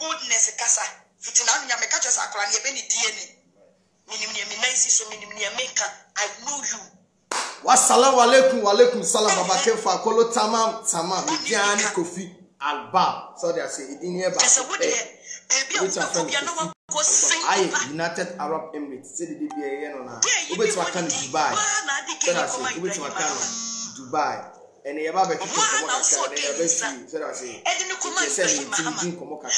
boldness kasa fitina no nyame ka kyesa akora ne be ne DNA minimni nice so minimni America I know you wassalamu alaikum wa alaikum salam baba kefa kolo tamam Midiani Kofi Albab so they say idin here ba United Arab Emirates say the DBA no na ubeti wakan Dubai so that say ubeti wakan Dubai and you have a so that say komo kaka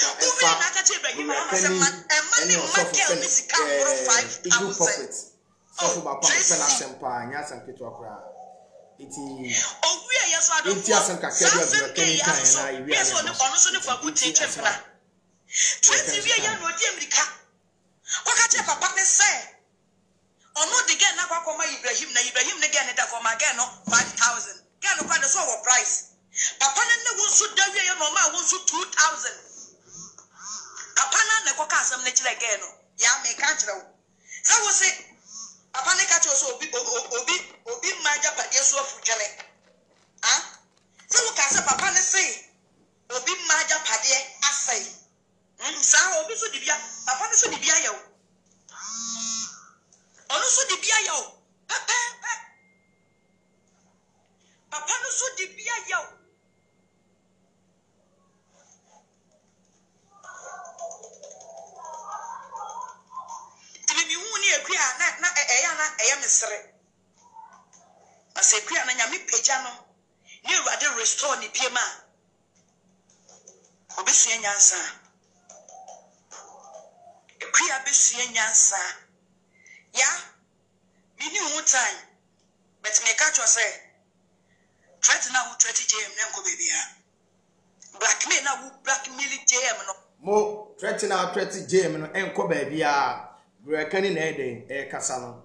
efa Eagle Prophet so for papa pena sempa nya sanketo akora iti asanka kedu abura kani kan na iwi ana ono so ne fa kuti chefna 20 years ya no di America wakache papa ne say ono de gen na kwakoma Ibrahim ne gen da koma gen no 5,000 gen no kwa so wo price papa ne won so dawie ya no ma won so 2,000 papa na kwaka asem ne kire gen no ya me kan kire wo say wo say papa ne ka che so obi maja pade so afujele ah say wo ka say papa ne say obi maja pade asai sa obi so dibia papa ne so dibia ya o ono so dibia ya o papa ne so dibia ya o timi hu ni akua na eya mesere ase akua na nyame pagya no ni Awurade restore ni biema obesua nyansa akua besua nyansa ya mini hu time but me catch you say threat na wu threat JM na nko bebia blackmail na wu blackmail JM no mo threat na threat JM no enko bebia Burakani na ede kasa no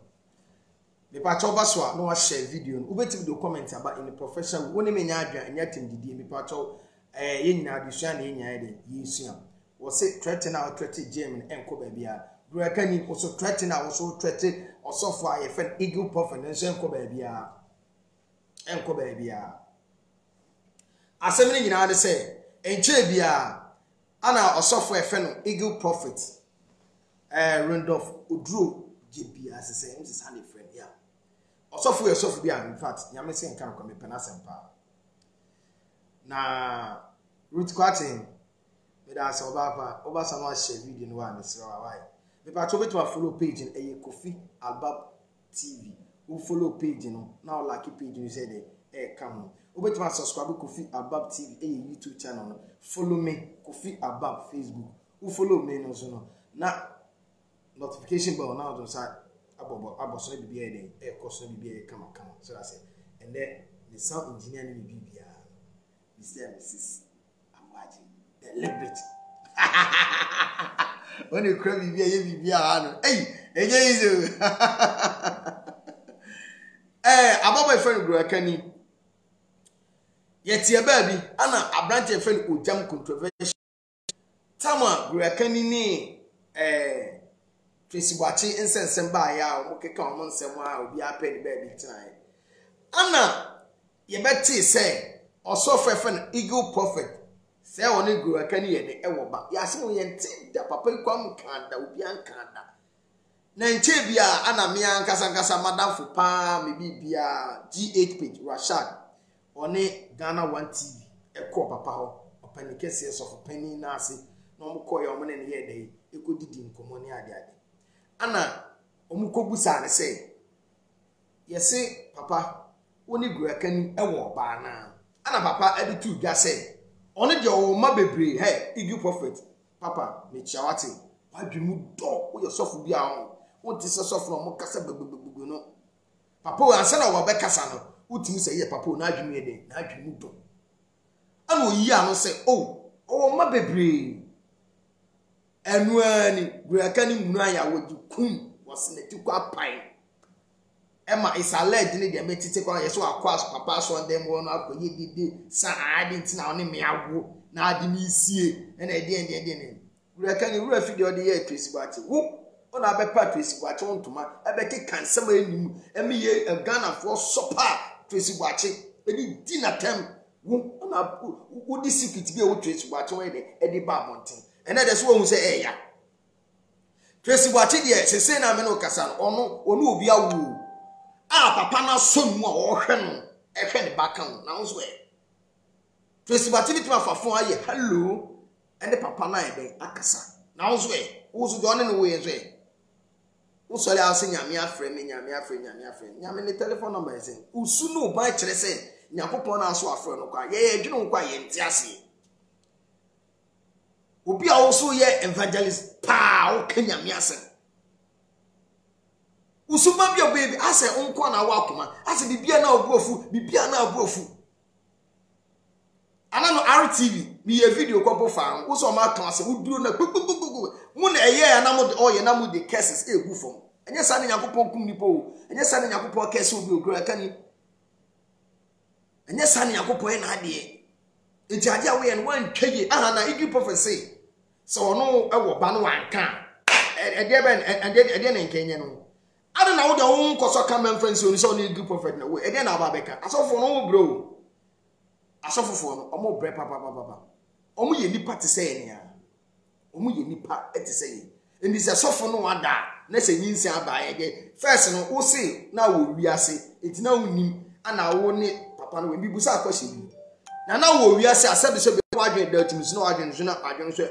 me pa choba so a no wa share video no ubeti do comment about in the professional woni me nya adwa nya tim didi me pa cho ye nyina adusua na ye nya ede yesua wo se threaten na threaten Jim enko ba bia Burakani also threaten na also threaten osofo a ye fen Eagle Prophet nso enko ba bia asem ni nyina de se enche bia ana osofo e fen no Eagle Prophet Randolph Oduro JB as say him is hand friend yeah osofu yourself bia in fact nyame say nkan kwa me pena sempa na root quarting me da say oba sa no share video no wa me say why me pa to beto follow page e Kofi Albab TV who follow page no na o like page you say dey come obeto subscribe Kofi Albab TV YouTube channel no follow me Kofi Albab Facebook who follow me no so no na notification bell now don't say abo so be dey cost be come so I say and then the sound engineer ni be bia Mr. Mrs. Amwaji deliberate when you cry bia no enye easy about my friend Burakani yet ye baby ana abrante friend ojam controversial tama Burakani ni Tracy Wachi insensem ba ya o keka o nsem a obi apɛ ni ba bi tran ana ye beti say osofefe Eagle Prophet say oni Burakani ye ne ewo ba ya se mo ye nti da papa kwam kanda obi ankanda na nche bia ana me ankasa madam fo pa me bibia G8 page Rashad oni Ghana 1 TV ekọ papa ho opani kese so pani na ase na mo koye o mo ne ye dey ekodidi nkomo ne ade ana omukobusa ne say yesi papa woni Burakani ewo ba na ana papa edi tu dwa say oni de o ma bebre hey Eagle Prophet papa me chiawate wadwemu do wo yourself bia ho wonti se sof no mo kasa bebebebu no papa wo ansa na wo be kasa no wotimi say ye papa na adwemu ede na adwemu do ana oyi ano say o ma bebre Enuani Burakani munaya wodu kum wasne tikwa pai ema is alleged ni de metite kwa yeso akwa papa so dem wo no akoye dide sa adi ntina oni me awo na adi ni sie na ede ne Burakani wura fidi odi ye Tracy Wachi wo ona be pa Tracy Wachi ontuma ebe ke kansem anim eme ye Ghana for sopa Tracy Wachi edi dina tem wo ona wo di secret bi e wo Tracy Wachi wo ede ba bonten And then that's what we say, eh, yeah. Tracy Watching, yes, say, na me no kasa, ono obi awu. Ah, papa na som mu a ohwe no, ehwe ne baka no, na nso e. Tracy Watching it ma fa fon aye, hello, and the papa na e den akasa. Na nso e, wo so do ne we enso e. Wo so le ase nyame afre me, nyame afre. Nyame ne telephone number is in. Usu no ba kire se, nyakopon na so afre no kwa. Ye adwene kwa ye nti ase. Obi a wo so ye evangelist pa o kanyame ase. Usuma bia baby ase onko na wa akoma ase bibia na obuofu ana no RTV mi ye video kopo fa wo so ma kan ase uduro na gugugugu mu na eye na mo de oye na mo de cases egu fom enye sa ne yakopon kum nipo enye sa ne yakopon case obi okura kani enye sa ne yakopon na ade enti ade a wo ye no wan tweye aha na igi prophecy so ono ewo ba no wan kan ede ben ede ne nkenye no ada na wo de wo nkoso ka memfensi oni so na igi prophet na wo ede na ababeka asofo no bro asofofo no omo bre papa omo ye nipa te se ene a omo ye nipa te se ye eni se asofo no wada na se nyinsi aba ye first no wo se na wo wiase enti na wonim ana wo ne papa no we bibusa akwahye bi na wo wiase asabe so be wadwen da timis na wadwen so na wadwen so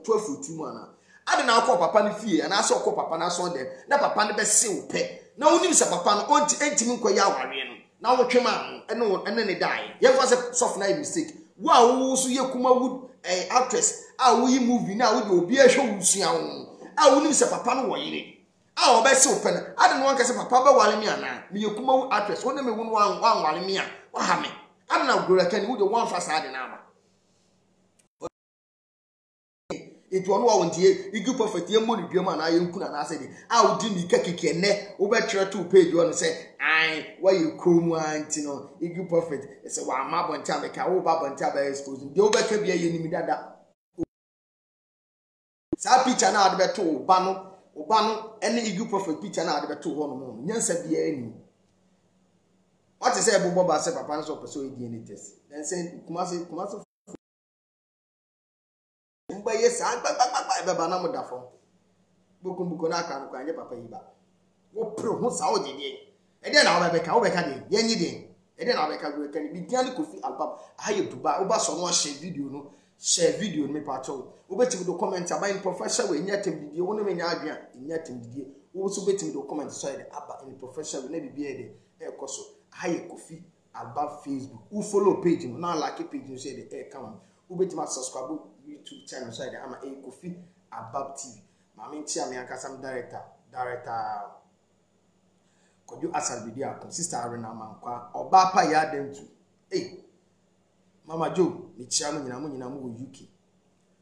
12 mu ana ada na akọ papa no fie ana aso akọ papa na so dem na papa no be se wo pe na wonim se papa no ntimi nkoya aware no na wo twema ene ne dai ye fa se soft na mistake wo a wo so ye kuma wood actress a wo yi movie na wo de obi a hwe wusua wo a wonim se papa no wo yire a wo be se wo pe na ada no wanka se papa ba wale mi ana me ye kuma wood actress wo na me wonu wan wale mi a wo ha me ada na gora kan wo de wan fa sa de na ama it wonu wa wontie igi prophet ye mo ni biam ana ye nkuna na ase de a wo di mi kekeke ne wo be tire to page wo no say ai why you come anti no igi prophet say wa ma bonti ameka wo ba bonti aba expose de wo be ka bia ye ni mi dada sa picture na ade be to oba no ene igi prophet picture na ade be to ho no nyansa bia ani what say ebobo ba say papa no so person e DNA test then say kumase mba yes agba na modafo buko na aka no anye papa yi ba wo pro ho sa o dede e de na wo beka de ye nyi de e de na wo beka go kan bi dian Kofi album aye Dubai wo ba so no share video me pa cho wo betim do comment about professor we nya tem didie wo no me nya adwan nya tem didie wo so betim do comment so de aba in professor we na bibia de e koso aye Kofi album Facebook wo follow page no na like page no say de e come wo betim subscribe YouTube channel so de ama e Kofi Abab TV mama ntia me akasam director Kojo Asal Bidia kon sister Arena Mankwa oba pa ya dentu Mama Jo ni chia no nyina mo UK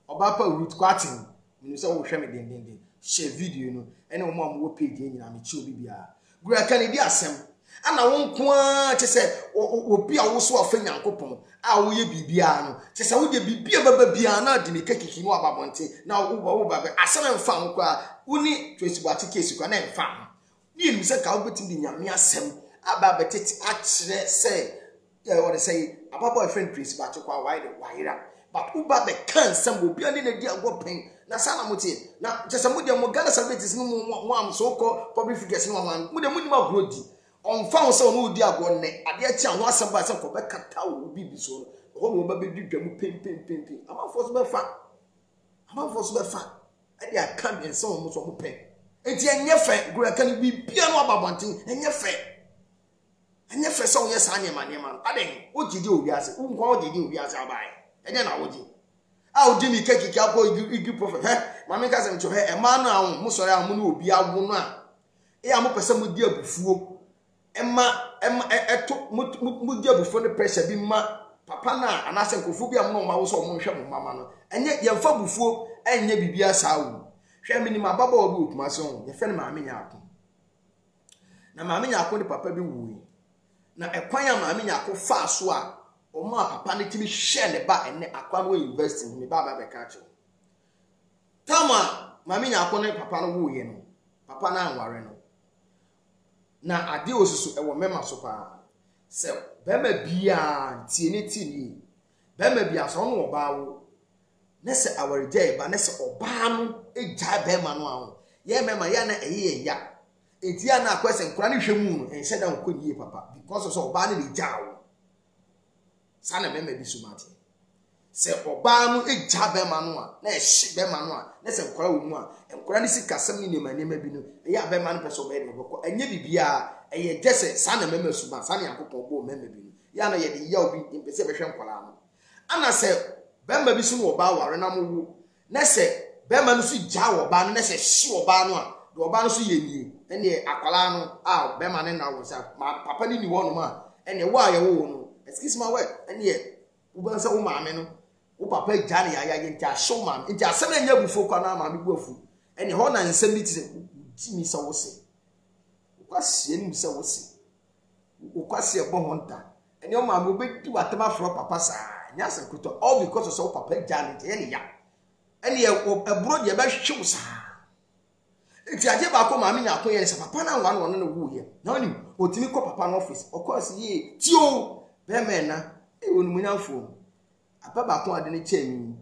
oba pa root kwatin me so wo hwe me den share video no ene mo wo page nyina me chi obi bia gura kan di asem ana wo nko a che se obi a wo so afa Nyankopon a wo ye bibia no che se wo de bibia baba bia na de ne kekiki no ababonte na wo baba asem mfa nko a uni Tracy Watching case kwa na mfa ni nim se ka wo betim di nyame asem aba betete a kire se what they say about boyfriend Tracy Watching kwa waira but uba be kan sem obi ani na di agwopen na sana mutie na che se mo de mo Ghana celebrities no mo am so called public figures no wan mo de mo ni ma grodi on found so no di ago ne ade achi ho asem ba se ko be kata wo bibi so ho mo ba be didwam pem am force be fa e dey can be so mo so mo pen enti enye fe gura kan bi bia no ababonten enye fe so ye sa nyema aden o jide obi ase nkwa o jide obi ase abai enye na wo ji a o di mi kekiki akọ igi prophet mama ka se ncho e ma no ahun mo sori ahun no obi awo no a e a mo pese mo di abufuo eto mu di abufuo ne pressure bi ma papa na anase nkofu bi am no ma wo so mo hwe mo mama no enye ye mfa bufuo enye bibia sa wo hwe mi ni ma baba obi okumase ho ye fe ne maame nya akọ na maame nya akọ ne papa bi wuyi na ekwan ya maame nya akọ fa so a o ma papa ne timi hwe ne ba ene akwa no university me baba be ka che tama maame nya akọ ne papa no wuyi no papa na anware no na ade osusu ewo mema so pa se bema bia tie ni bema bia so no oba wo nese awarije ba nese oba no egya be ma no aho ye mema ya na eye ya enti ya na akwese nkura ne hwemu no ense da nkonyi papa because so oba ne gyawo sana mema bi sumate se oba no egya be ma no a na ehye be ma no a nese nkura wo mu a nkura ne sikasam ne nema bi no ya be ma no peso be ne boko enye bibia eye gese sana mema suma sana yakopon bo mema bi no ya na ye de ya obi impese be hwe nkura no ana se bema bi so no oba ware na mo na se bema no so gya wo ba no na se hye oba no a de oba no so ye nie ene akwala no a bema ne na wo sa papa ni wo no ma ene wa ye wo no excuse my word ene wo ba se wo maame no wo papa gya ne ya ye ntia show maame ntia se na nya bufo kwa na maame bu afu ene ho na nsem bi ti mi se wo se wo kwasie ni se wo se wo kwasie bo ho nta ene o maame obedi watema fro papa sa nyasa kuto all because of so papa jani ene ya ene e eburo de be hwew sa enti aje ba ko maami nya ko ye se papa na wan won na wu ye na oni otimi ko papa no office of course ye tio be me na e wonu munyafo apa ba ko ade ne chemi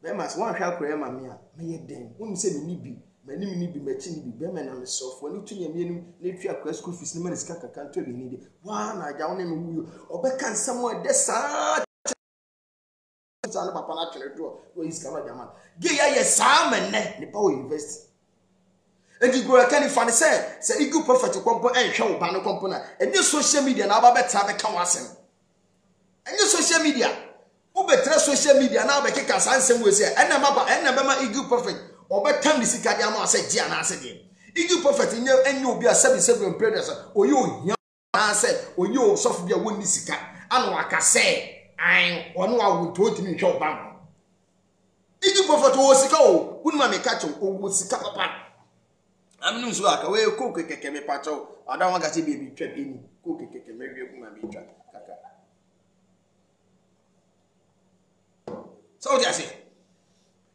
be ma se wan hwa akora maami a me ye den wonu se me ni bi mani mi ni bi machi ni bi be me na me sofo ni tunya mi enu na twa akora school fees ni me sika kaka nto bi ni de wa na aja won me wu yo obeka nsam o de sa sana papa na twere do o iska na jaman ge ya ye sa menne ni pa o university enti go ka ni fa ni se igu prophet kwompo enhwe wo ba no kwompo na eni social media na aba beta be ka wasem eni social media wo betra social media na aba keka sansem we se ena be ma igu prophet obetam ni sika dia ma se dia na ase de igu prophet enye obi a 77 prayers oyi ohia na se oyi o sofu bia woni sika ana waka se ai onu wa wo to timi hwe oba igi prophet wo sika o wonu ma me ka cho o wo sika papa amnu so aka we ko keke me pa cho ada wa ga se bi twa bi ni ko keke me wie ku ma bi twa kaka so dia se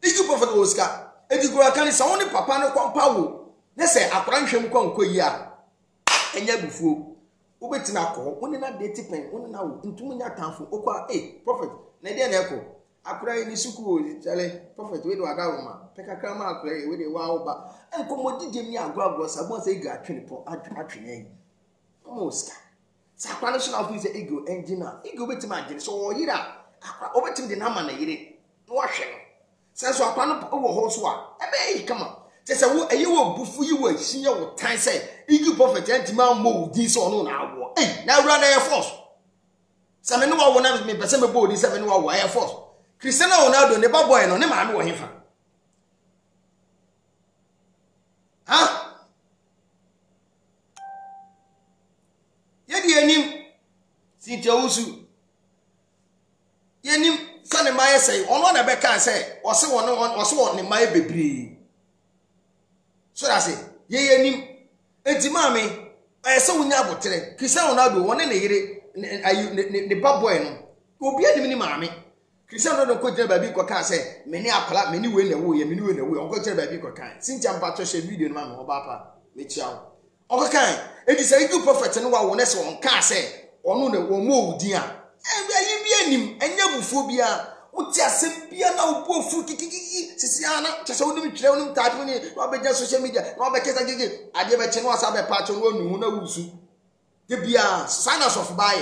igi prophet wo sika igi go aka ni sa woni papa no kwampa wo ne se akora nhwem kwankwa yi a enya bufuo ubeti na ko woni na date pen woni na wo ntum nya tanfo okwa prophet na de na eko akura ni suku o chale prophet we do aga wo ma pekakra ma akura we de wa wo ba enkomodidem ni agro sabon se ga atwene po atwene yi omoska sakwa no so na fu se ego engineer ego beti ma agene so wo yira akura obeti de na ma na yire no wa hwe se so akwa no wo ho so a ebe yi kama se wo eyi wo bufu yi wo ahia wo tan se igi prophet antima mo di so no na awo na wura na air force se me no wo na me pese me bo di se me no wo air force Cristiano Ronaldo ne ba boy no ne ma me wo hefa ha ye di enim si tewusu ye nim sane ma ye sei ono na be kan se o se won ne ma ye bebre so that say ye nim enti ma me se wunya abotere Cristiano Ronaldo won ne yire ne ba boy no obi adim ni ma me Cristiano Ronaldo ko jere ba bi ko kan se me ni akwala me ni we na wo ye me ni we na wo on ko jere ba bi ko kan sinja mpa to she video no ma me oba pa me chiao on ko kan edi say igu prophet no wa won se on kan se onu na wo mo odi a ayi bi anim enya bufuo bia uti asem bia na obuofu kikikiki sisi ana chese woni twere woni type ni no be social media no be kesa gege ade be che no asa be pa cho no nu na wusu de bia signs of buy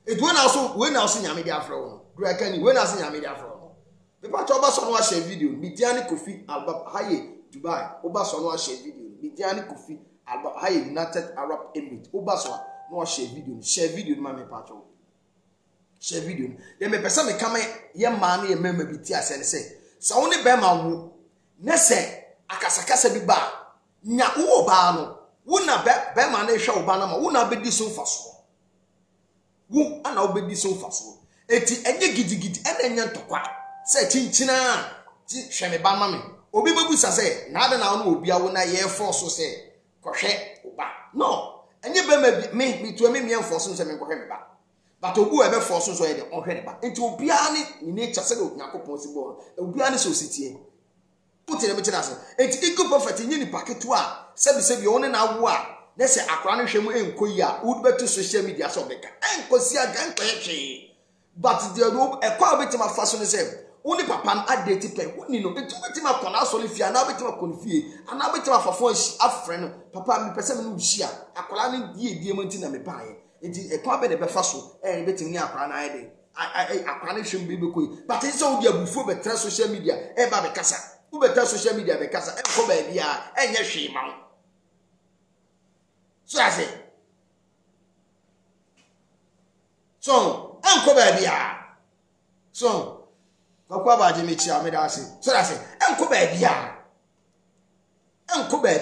it when also nyame dia afro no gura kani when also nyame dia afro no be pa cho ba so no a share video Midiani Kofi Alba haye Dubai oba so no a share video Midiani Kofi Alba haye United Arab Emirates oba so no a share video ma me pa cho share video ye me pesa me kama ye ma na ye mema bi ti ase ne se sa woni be ma wo ne se akasakasa bi ba nya wo ba no wo na be ma na hwe wo ba na ma wo na be di so faso wo ana wo be di so faso eti enye gidigidi ena nya ntokwa se chinchina ti hwe me ba ma me obi bebusa se na ade na wo obi awo na ye force se kohwe wo ba no enye be ma me to me enforce se me kohwe me ba but obu ebe force so ye de ohwe ba enti obi ani ni nature se de yakopon si bo obi ani so sitie putere me kira so enti igu prophet nyi ni paketu a sebi one na awo a na se akora no hwemu enkoyi a would beto social media so beka enkosi aga enkoye twe but the ekwa betima faso ne se Only papa adate pe woni no etu betima kona asole fia na betima konfie ana betima fafo afre no papa me pese me no hia akola ne die manti na me paaye enti e kwa be de befa so betimi ni akola na aye akola ne hwem be koi but is so dia bufo betra social media ba be kasa wo betra social media be kasa enko ba bia enye hwe ma so I say so enko ba bia so Kakwa ba jimi chi ameda ase so that say enko ba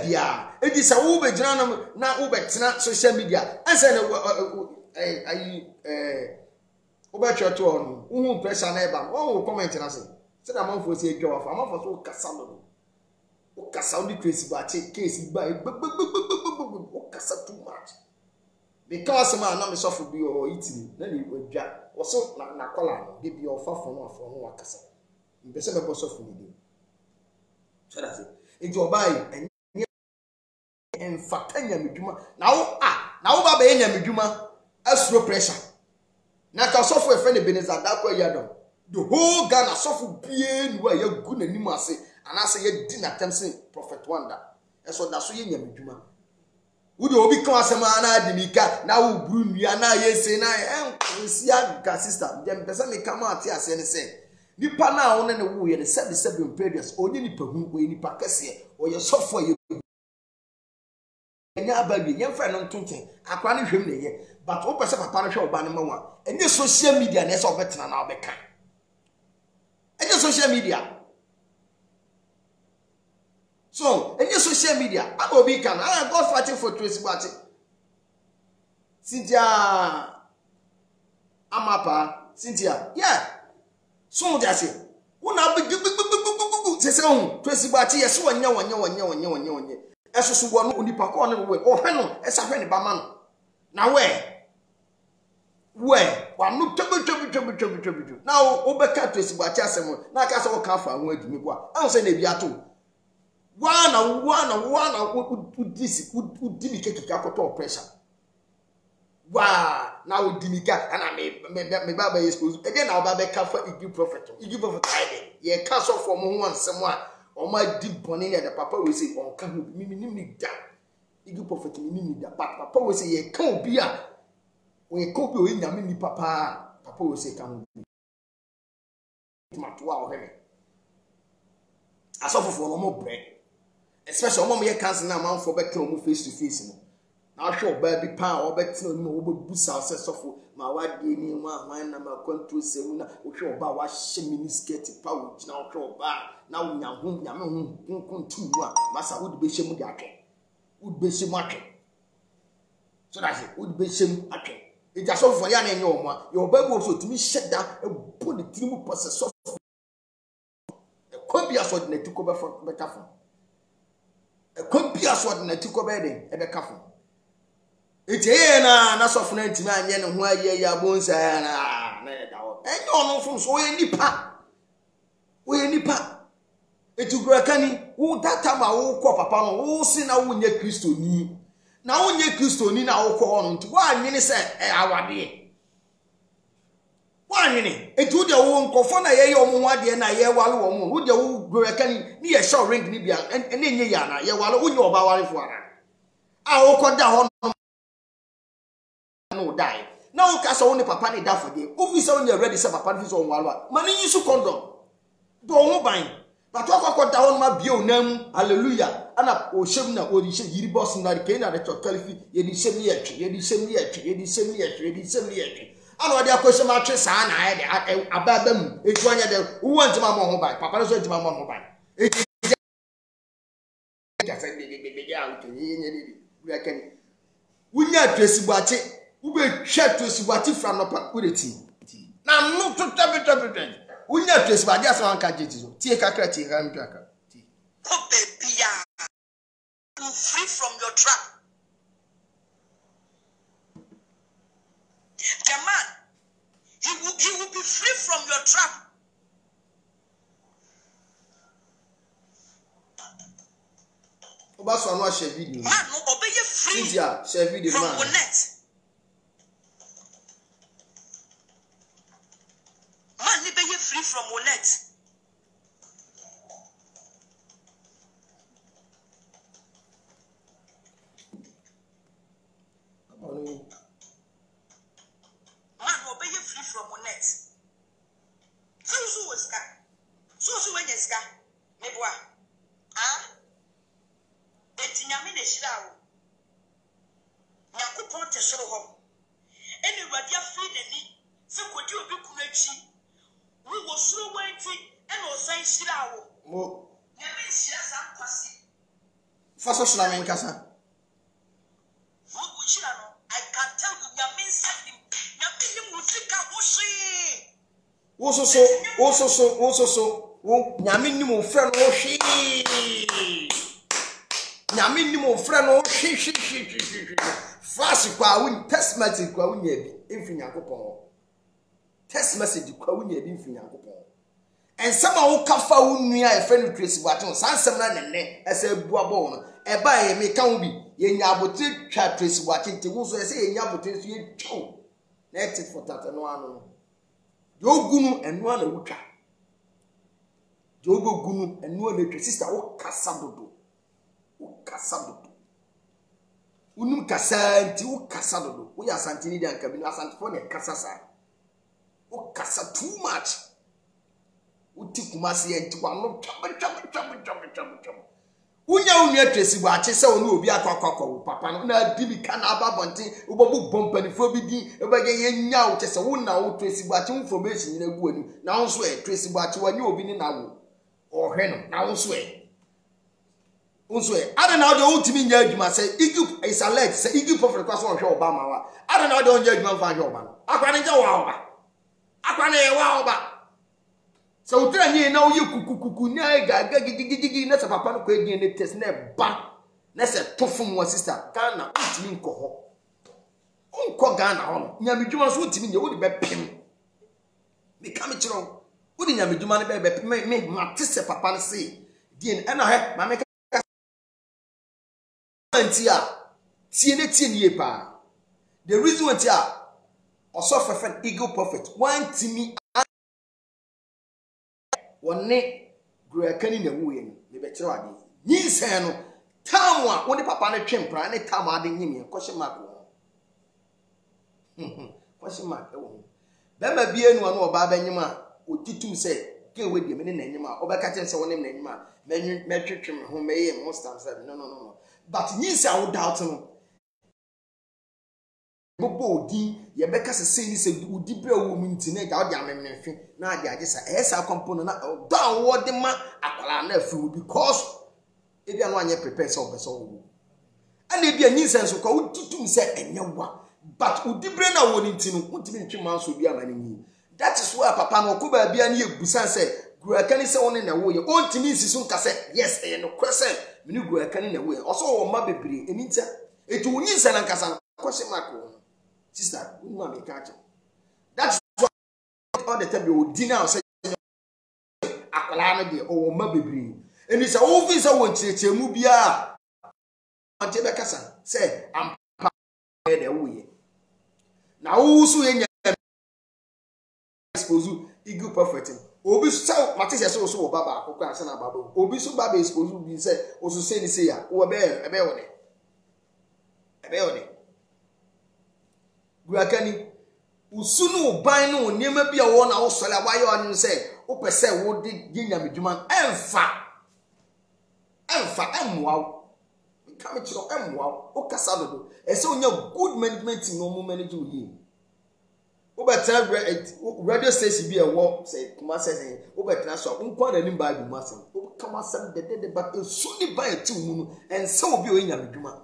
bia edi sa wo be gina na wo be tena social media ansa na wo be choto on wo pressure na eba wo comment na say da man fo say edwa fa man fo so kasa no wo kasa wo di case ba che case ba wo kasa too much because man na me suffer bi o iti na ni odwa so na kola de bi o fa fo no wakasa mbese be boss of ni so that's it ejo obai en fakanya medwuma na wo ba be nya medwuma asro pressure na ka sofo e friend Ebenezer Dakwa Yadom the whole Ghana sofo bie ni wa ya gu na nim ase anase ye di na temse Prophet Wonder eso da so ye nya medwuma Udo obi kan asema na adimika na wo buru nua na yese na enkwisi aga sister dem pese me kama ate ase ne se nipa na wo ne wo ye ne 77 periods onye nipa hu wo nipa kese o ye sofo ye enya abagi ye mfa no ntonten akwa ne hwem ne ye but wo pese papa no hwe oba ne mawa enye social media na ese obetena na obeka enye social media so, in your social media, I will be can. I go fighting for Tracy Batty. Cynthia Amapa, Cynthia, yeah. So that's it. One I'll be say, Tracy Batty, yes, one year. As you want only Pacon away, or Hano, as a friend Baman. Now, where? One look trouble. Now, Obeka Tracy Batty, now cast all car for a word to me. I'll say, Nebiato. One would dimicate to pressure. Wow, now dimika and I may Baba expose again. I'll Baba for Igi Prophet. Igi Prophet, ye castle from one someone or my deep bonnet. The papa will say, oh, come me down. Igi Prophet, me that, but papa will say, ye can't be a when you copy in Yamini papa. Papa will say, come. Wow, I suffer for no more bread. Especially when we cancel now, man for better move face to face. Now show baby power or better no boost ourselves of my wife gave me one number control semina, or show about what she minisket power now show bar. Now we are home, Yaman, 2 Massa would be shame would be shame market. So that's it, would be shame market. It's just for Yan and your baby also to me shut down and put the team process of the copious ordinary to cover for better phone. A copious ordinary to cover them at the coffin. It's here na soften man yen and why ye ya bones and no from so any pa. We any pa. It's to Grakani, who that time I will call papa, who sin I will yet Christo ni. Now when ye Christo ni now call on to 1 minute say, our dear. 1 minute. It would your own cofona ye or one day na ye while woman, would you Grakani near shall ring Libya and then ye yana, ye while you about for her. I will call down. No die. Now cast only papa ni da for the officer on your ready papa is on walwa. Money you should condom. Don't buy. But what down my bio name, hallelujah. And up o shemna or the boss in the Kena that your caliphate, ye the same year, I know their question matches and I about them. It's one of them who wants my mobile. Papa is to my mobile. We are Tracy Batty. We will check to see what if from up with a tea. Now, no to tell we are Tracy Batty. That's one can take a cracky ram cracker. Oh, baby, free from your trap. The man, he will be free from your trap. Obaso no share video. Man, no obey free. Cynthia share video from man. Bonnet. Man, ni be free from Bonnet. Meboa. Ah? Eti nyame na hyira wo. Yakopon te soro ho. Eni wadi afri nani se kodi obi kunu achi. Wo soro wanti ena osan hyira wo. Mo. Nyame hyira sa kwasi. Faso shira men kasa. Wo hyira no. I can tell you nyame inside him. Nyame ni musika wo shi. Wo nyame ni mo frɛ no wo hwe. Nyame ni mo frɛ no hwe. Fast kwa win text message kwa win yabi mfi Yakopon. Text message kwa win yabi mfi Yakopon. Ensama wo kafa wo nua e frɛ no Tracy Boaton sansem na nenne ese buabo no e ba ye me ka wo bi ye nya abotre twa Tracy Boaton te wo so ese ye nya abotre so ye twa na et for that no ano yo gunu eno na wutwa yo gunu eno na twa sister wo kasa dodo unum kasa nti wo kasa dodo wo ya asante ni di anka bi no asante fo ne kasa sa wo kasa too much uti kumasi ye nti wano twam unya unia Tracy Boaton se onu obi akwakwa wo papa no na dibi kana ababonten ubobu bompanifo bi di ebege ye nya wo tese wo na wo Tracy Boaton information na gu anu na wo so e Tracy Boaton wanye obi ni na wo ohwe no na wo so e ada na o utimi nya adwuma se Egypt is alert se Egypt for kwaso ohwe Obama wa ada na o nya adwuma fa hwe Obama akwa ne nja wa oba akwa ne wa oba so utra nyi na oye kukukuku na gaga gigigigi na se papa no kwa edin ne test na ba na se tofum wa sister Ghana utimi nko ho onko Ghana ho no nyamedwuma so utimi nya wo de bepem me kam chiro wo de nyamedwuma ne bepem me mate se papa no se din na he ma me antia tie ne ye pa the reason what ya also for Eagle Prophet one timi wonne Gurakani na wuye ni me be kire wade nyinsen no tamwa woni papa na twempra ne tamwa de nyime kwhye mako kwhye mako wo bema bie nu no oba banyima otitum se ke we de me ne nanyima obeka chen se woni me nanyima metwetwe me ho meye mo stam se no but nyinsen wo doubt no bobo odi ye beka se ni se udi bra wo mu ntine ga odi amemnefe na ade agesa esa kompono na down wo de ma akwala na afu because ebi anu anye prepare se obeso wo ana ebi anyinsen so kwa ututum se enyewa but udi bra na wo ni ntino untimi ntwe manso bi amane ni that is why papa no ko ba bia na ye gusan se Gurakani se woni na wo ye ontimi nsisu nka se yes e no kwese mini Gurakani na wo ye oso wo ma bebre eninta etu nyinsen na nkasa kwese mako sister, we want to catch. That's why all the time you dinner say akwala de o ma bebre. Eni say o fi say won chirechemu bia. Ante be kasa say am pa de wo ye. Na wo so ye nya expose Eagle Prophet. Obi so mate say so wo baba akoko ase na baba. Obi so baba expose bi say o so say ni say ya wo be wo ne. Ebe wo ne. Gurakani usunu ban no niema bia wo na wo sole waye anu se wo pese wo de nyamedwuma emfa emwa come chiro emwa wo kasa dodo ese onya good management no mo manage wo yi wo betra radio station bia wo se kuma se wo betra so nko na nim ba adwuma se wo kama sam de but esuni ban ti mu no ense obi o nyamedwuma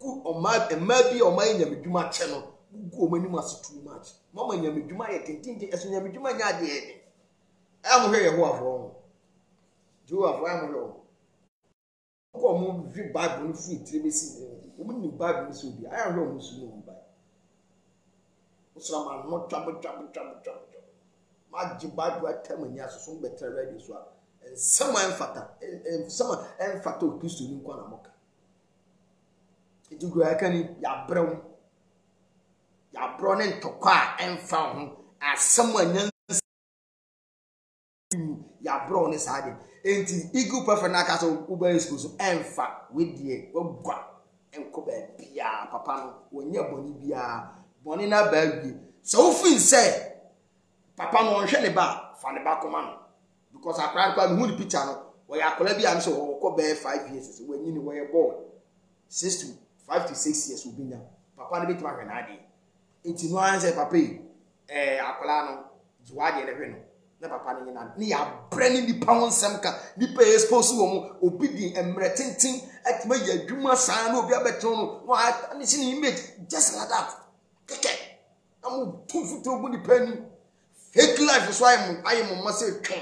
gu oma bi oma nyamedwuma che no gu omani maso too much mama nyamedwuma ye tintinti eso nyamedwuma nya de e am hwe ye ho afo jo afo am hwe ko mo vi bible no fu tire besi o mo ni bible so bi aya hwe mo su no ba osra ma no twab ma ji bible atamani asoso betra radio so ensama enfata o Kristo ni nkwa na moka Gurakani ya bro ne ntokwa emfa ho asem anyan ya bro ne saade enti Eagle Prophet na ka so uba excuse emfa wedie wagwa enko ba bia papa no wonya boni bia boni na ba bi so ufin say papa no hwe ne ba fa ne ba koma no because akran kwa hu ni picture no we akola bi am so ko be 5 years we nyini we boy 6 to 5 to 6 years obi nya papa ne betima hwe na ade enti no an say papa akola no jiwade ne hwe no na papa ne nyina ne ya brand ni pa wonsem ka ni pa expose wo mu obi di emre tintin atima ya dwuma san na obi abeto no no ani si ni image just like that keke amu tufuto ogu ni pani fake life so ayem mo se twon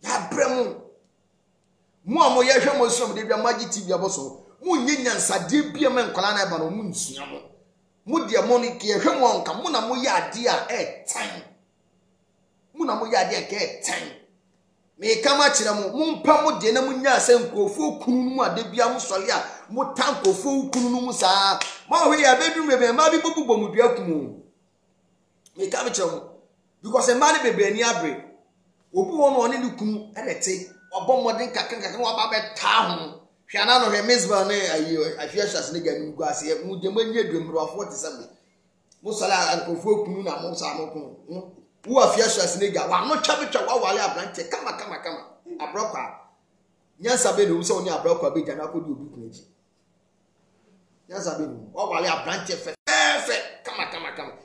ya bremu mu amo ye hwe mo som de bia magi tv aboso mu nyenyansa de bia men kwala na ba no mu nsua mo mu de mo ni ke hwe mo nka mu na mo ya ade a tan mu na mo ya ade a tan me kama kire mo mu mpa mo de na mu nya ase nkofo kunu mu ade bia mo sole a mo tankofo kunu mu saa ma hwe ya bedru mebe ma bi bubu mu dua kumu me kama kire mo because ma ne bebe ni abre obi won won ni kunu enete obommodin kakan wa ba beta ho hwana no hwe misbah ne ayi afiashas ne ganu guase mu de manye dwemro afo te sabe mo sala ankofo kunu na mo sa mo kunu wo afiashas ne ga wa no twa betwa wa wale abrante kama abroka nyansa be no so oni abroka be jana ko di obi kunaji nyansa be no wa wale abrante fe kama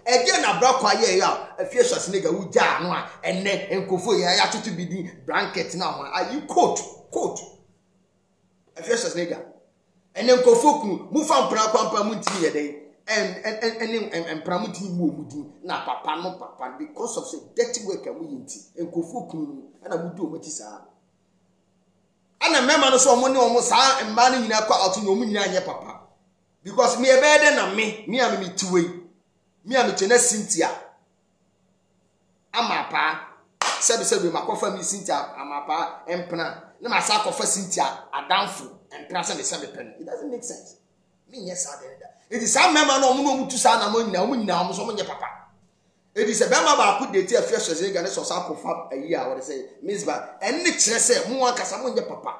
again abroka ye ya afiashas ne ga wuja no a enne enkofo ya tutu bidi blanket na ho ayi coat afiashas ne ga enne enkofo ku mu fa mpra kwampa mu nti ye dey en pramuti mu omudi na papa because of say dirty work am yinti enkofo ku na mu di omati saa ana mema no so mo ne omo saa mba no nyina kwa oto no mu nyina anye papa because me ebede na me am me tuwe me am chena Cynthia amapa sebe makofa mi Cynthia amapa empna na masa kofa Cynthia adamfo empna sebe pen it doesn't make sense me yes adeda it is some member no mu mutu sa na mo nyina mo so mo nye papa it is a bema ba ku date afia shoze ga ne so sa kofa ayi a wo say misbah enni kire se mo ankasa mo nye papa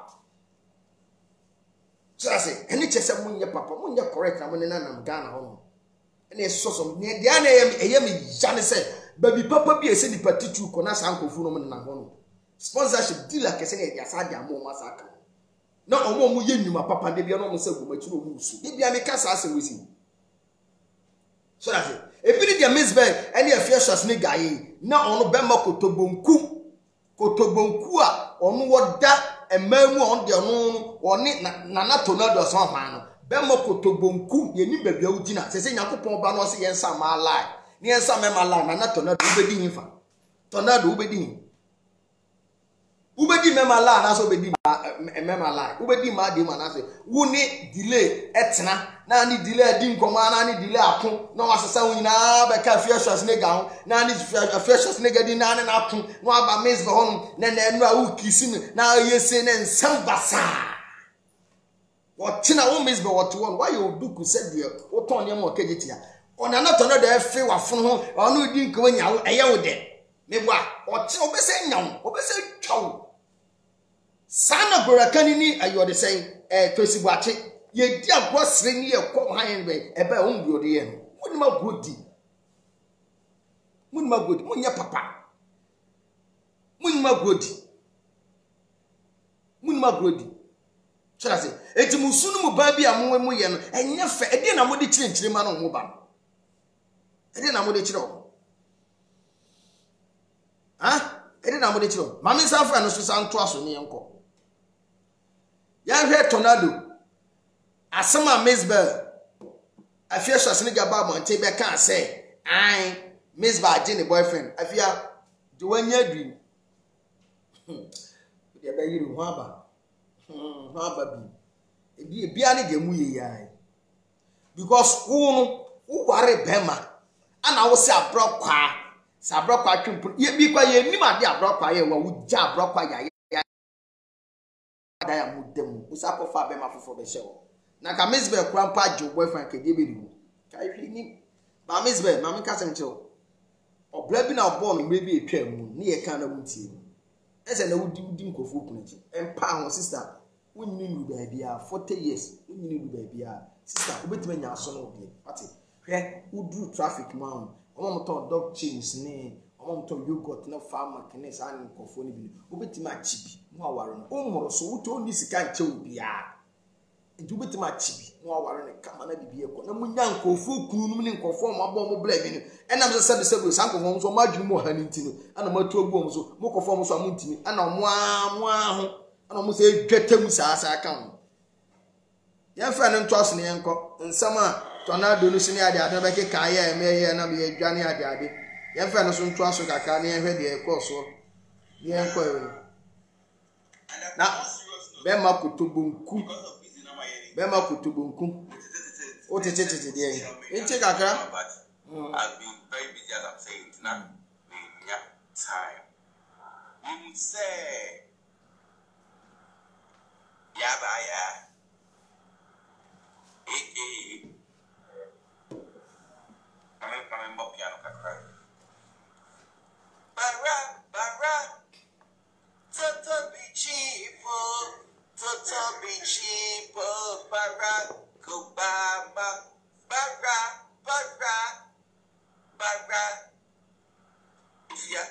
so I say enni kire se mo nye papa mo nye correct na mo ne na Ghana ho ene so so ne dia na eyem jane se baby papa bi ese di patitu ko na sankofu no mo na ho no sponsorship deal akese ne dia sa dia mo ma sa ka na omo ye nyuma papa de bia no mo se gumatu no mu su de bia me ka sa ase wesi so that ebiri dia misbah ene afiashas ne gaye na ono bemma kotobonku a ono woda emamu on de ono oni na tornado so hwan no bemma kotobonku ye ni babia ugina sese yakopon ba no se yensa ma lie ni yensa me ma lie na tornado ubedi hinfa tornado ubedi me ma lie na so ubedi me ma lie ubedi ma di ma na so woni delay etena na ni delay adi nkoma na ni delay akon na wasesa wonyina be ka afiashas ne ga ho na ni afiashas ne ga di na na akon no aba misbah ho na enu a ukisi na yese ne nsam basa wotina wo misbah woto won why you do ku said you wo ton ne mo kagitia ona na ton da efe wafon ho onu di nkoma nya wo eye wo de mebo a ote obese nya wo obese twawo sana gorakani ni ayo de say twesibuache ye di agosre ni ye ko han be ebe on bi ode ye no munima godi munya papa munima godi chara se eti musunu mu ba bi amwe mu ye no enye fe ede na mode chirenchire ma no ho ba ede na mode chire o ede na mode chire o mami sanfa no so santo aso ne yenko ya hwe tornado asama misbah afiashas ne gaba mo nte be kan say misbah agene boyfriend afia de wanya dream de be yiri ho aba bi ebia ne de mu ye yai because wo ware bema ana wo se abrokwa sa abrokwa twimpo ye bi kwa ye nim ade abrokwa ye wa wo ja abrokwa ya da ya mudem usakofa bema fofo be shewo na ka misbah krampa jo boyfriend ke dey be ni kai hwi ni ba misbah mama ka sem chewo obla bi na obo no mre bi etwa mu ni ye kan na wutie ese na wudi nkofo kunaji empa ho sister wunni nu ba bia 40 years wunni nu ba bia sister obetima nya aso no obi ati hwe udru traffic man omo moto dog chains ni mom to yogurt na farmer kenes an nkofo ni bi obetima achibi no aware no omoro so wuto ni sika nche obia nti obetima achibi no aware ne kama na bibi ekọ na munya nkofo kunu num ne nkofo mo abo mo bla bi ni enam se sebe san nkofo so madwunu mo ha ni ntino ana matu ogbo mo so mo nkofo mo so amuntimi ana mo aho ana mo se dwetem saasa aka ho ya fa ne nto asene yenko nsama tornado no sini ade ade be keka ya emeye na me adwane ade ya fa no so nto aso kaka ne hwe de ekọ so ne enko ewe na be ma kutubunku o tete de enche kaka I've been very busy as I'm saying now. We have time. You say yeah. I'm more piano cry. Bara, Toto be cheapo, Bara, Kubaba, Bara. Yeah,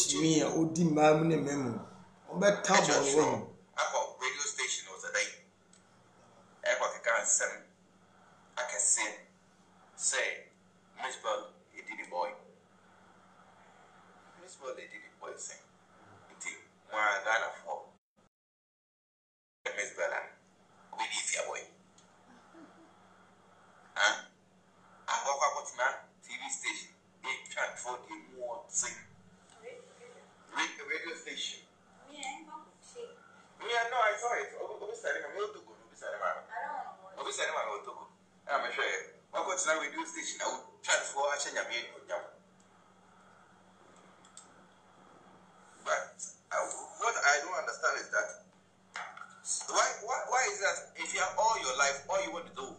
Chimia odi mam ne memo. Obe tabo wo. Ako radio station was a day. Eko can sing. I can sing. Say, Miss Bell, he did the boy. Miss Bell, he did the boy sing. Indeed, one Ghana for Miss Bella. We leave your boy. Huh? I walk up with my TV station. They can't afford the more sing. Radio station. Yeah, no, I saw it. I'm sure. What was now radio station? I would transfer a change of your. But what I don't understand is that why is that if you have all your life, all you want to do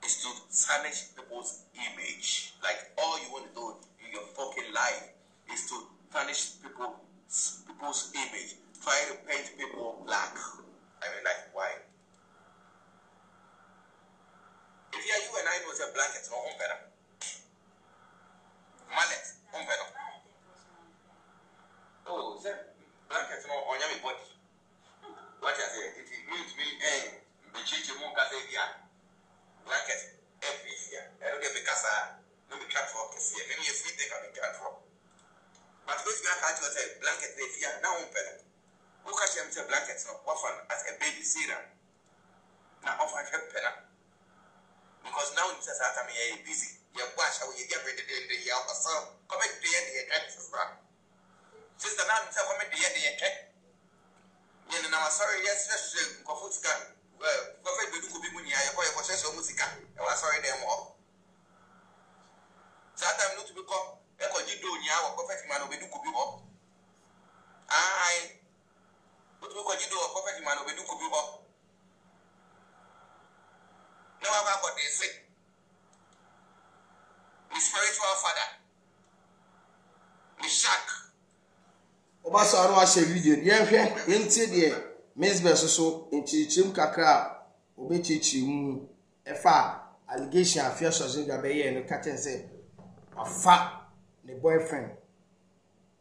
is to tarnish people's image. Like all you want to do in your fucking life is to tarnish people's image. Try to paint people black. I mean, like, why? If you and I know a blanket, no home better. Mallet, home better. Oh, blanket no on your body. What I say, it means me and the chichi monka blanket every year. I don't get the casa, no be cat for here. Many of they can be cat for. But if you can't say blanket, they fear now on better. Who catch them to blankets no often as a baby seeder? Now often help better. Because now it says that I'm busy. Your wash, how you get rid of the year or so. Come at the end of your cat, sister. Now I'm come at the end of your cat. You know, I'm sorry, yes, Kofuska. Well, Kofet be do be I boy was so musica. I was sorry, them all. That I'm not to become a cogido near or perfect man will be do could be up. I. What we could do a perfect man will be do could be up. No, I've got this. The spiritual father. The shark. Obaso anu a share video. Yenhwe enti de Miss Besoso enchichim kakra obechichi mu efa allegation afia sozinga be ye no katen say afa ne boyfriend.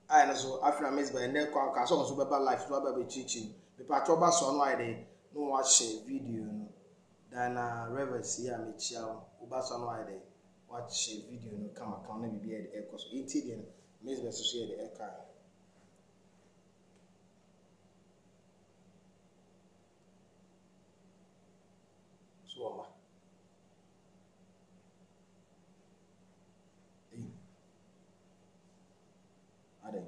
I so after Miss Be ne kwa ka so be ba life to be chichi. Me pa to Obaso anu ai de no wa share video no. Dana reverse ya me chia Obaso anu ai de wa share video no kama kan na bibi e de ekoso. Enti de Miss Besoso ye de eka. Swama. Ade.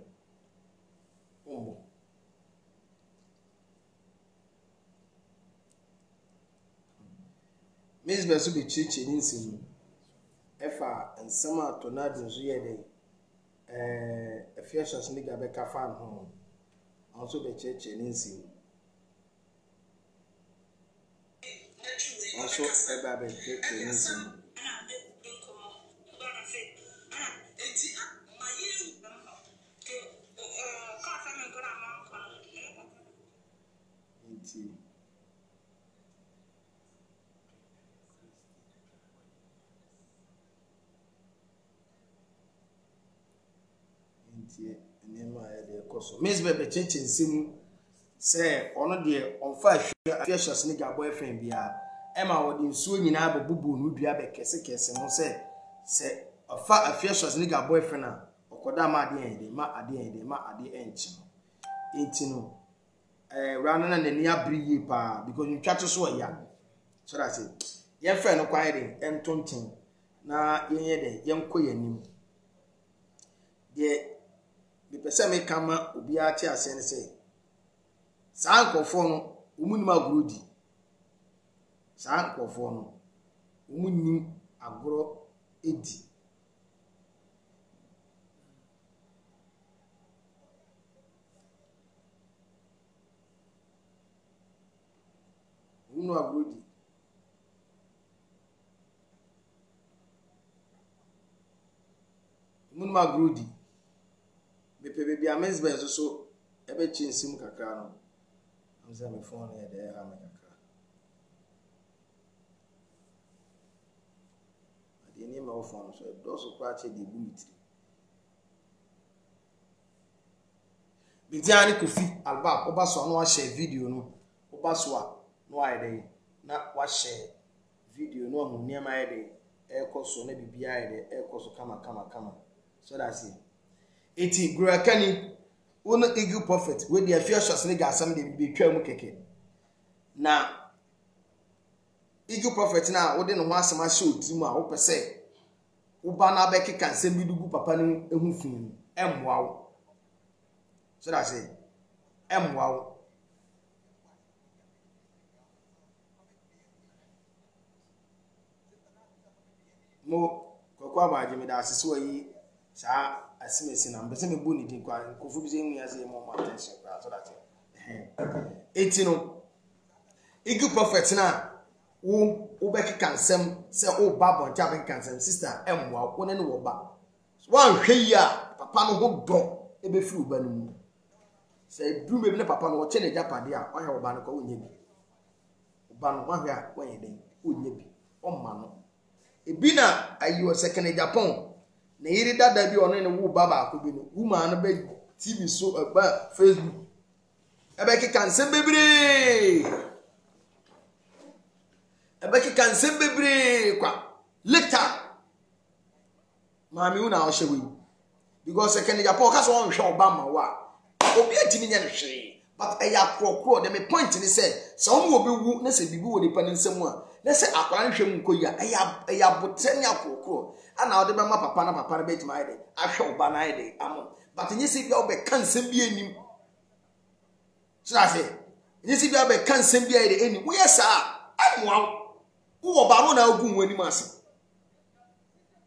Miss Besu be chichi ninsim. Efa nsama tornado nso ye den. Effiacious nigga be ka fan ho. Also be chichi ninsim. Also eba be chichi ninsim. tie nneɛma a yɛde kɔ so Miss Bebe cheche nsɛm sɛ ɔno deɛ ɔmfa ahwɛ Afiahyɛs ne Gabɔ FM bia ɛma wɔde nsuo nyinaa bɛbubu no dua bɛkɛse ho sɛ ɔfa Afiahyɛs ne Gabɔ FM na ɔkɔda ma ade ɛde ma ade ɛde ma ade ɛnkyɛ no enti no rana na n'ani abere yie paa because ntwa to so ɔya so that say yɛfrɛ no kwan de ɛntonten na yɛnyɛ de yɛnkɔ yɛnim deɛ mepɛ sɛ meka ma obiara te ase ne sɛ saa nkɔfoɔ no wɔmunim agorɔ di saa nkɔfoɔ no wɔmunim agorɔ edi wɔmunim agorɔ di wɔmunim agorɔ di bepe bebi amesbe so ebe chinsim kakra no amza me phone e de ha me kakra ade ni ma phone so do so kwa che de bu mitri bidiani Kofi Alba oba so no wa share video no oba so a no aye de na wa share video no ho niam aye de e koso na bibia aye de e koso kama so that's it. Eti Gurakani one Eagle Prophet we the Afiahyɛs ne Gasam de betwa mu keke na Eagle Prophet na wo de no ho asɛm ahyɛ otimu a wo pɛsɛ wo ba na abɛkeka nsɛm bi dugu papa no ehu fin emmoa wo so that say emmoa wo mo kokwa ba agye me da asese wa yi saa asimesi na mbese me bu ni din kwa kofu bi se hu ya se mo ma attention kwa so that eti no Eagle Prophet na wo bɛkeka nsɛm sɛ wo ba bonta bɛkeka nsɛm sister emwa wo ne ne wo ba wan hwɛ yi a papa no ho dɔ ebefiri wo ba no mu sɛ drum be ne papa no wo kye ne japade a ɔhɛ wo ba no kwa wo nya bi wo ba no wan hwɛ a wo yɛ den wo nya bi ɔma no ebi na ayi o second Japan na yiri dada bi ono ne wo baba ko bi no woman no be TV so ba Facebook ebe ki kansem bebre kwa later mami una o shewe because second Japan ka so won hwe Obama wa obi atimi nya ne hwe but eya krokro de me point ni say so won obi wu na se bibi wo de pan nsem a na se akwara hwe mu koyi a eya botre nya krokro ana ode be ma papa na bet ma ide ahwe oba na ide amo but nyi si bia obe kan nsem bi anim so that say nyi si bia obe kan nsem bi ide anim wo yesa amwa wo oba no na ogun wani ma ase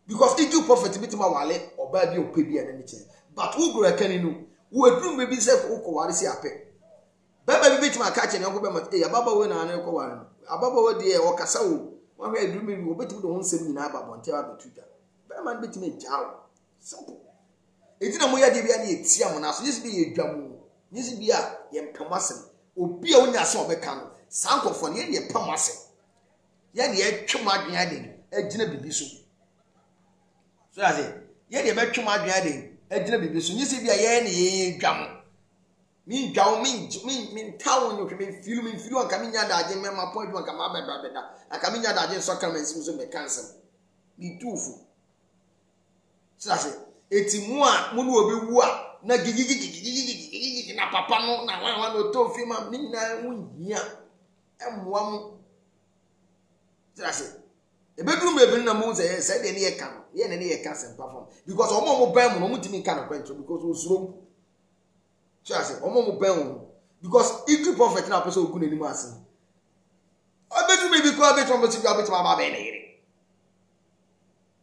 because Eagle Prophet bit ma wale oba bi ope bi ene che but wo Gurakani no wo adrum be bi se ko ware si ape baba bi bit ma ka che ne ko be ma ababa we na ne ko ware ababa we de o kasa wo wa hwe adrum bi wo betu do ho nsem nyina aba bonte ba betuda man bit me jaw simple etina mo ya de bia na etia mo na so yesi bi ye dwam yesi bia ye mpamasem obi a onya se obeka no sankofo ne ye pamasem ye ne etwem adwen ade agina bibi so ya se ye de betwem adwen ade agina bibi so yesi bia ye ne ye dwam mi dwaw mi tawo nyo me feel anka mi nya daje me ma point anka ma beda anka mi nya daje so kan mensim so me cancel bi tufu sase eti a mu no obi wu a na gigigigigigigigi na papa no na wan no to fi ma ni na wunya emwa mu sase ebedrum bebi na mu say de ne ye kan ye ne ye kan sem perform because omo ban mu no mu timi kan kwentro because osuro sase omo ban mu because Eagle Prophet na person ogun ani mu ase obedrum bebi ko abetro mo ti ma ba be na yire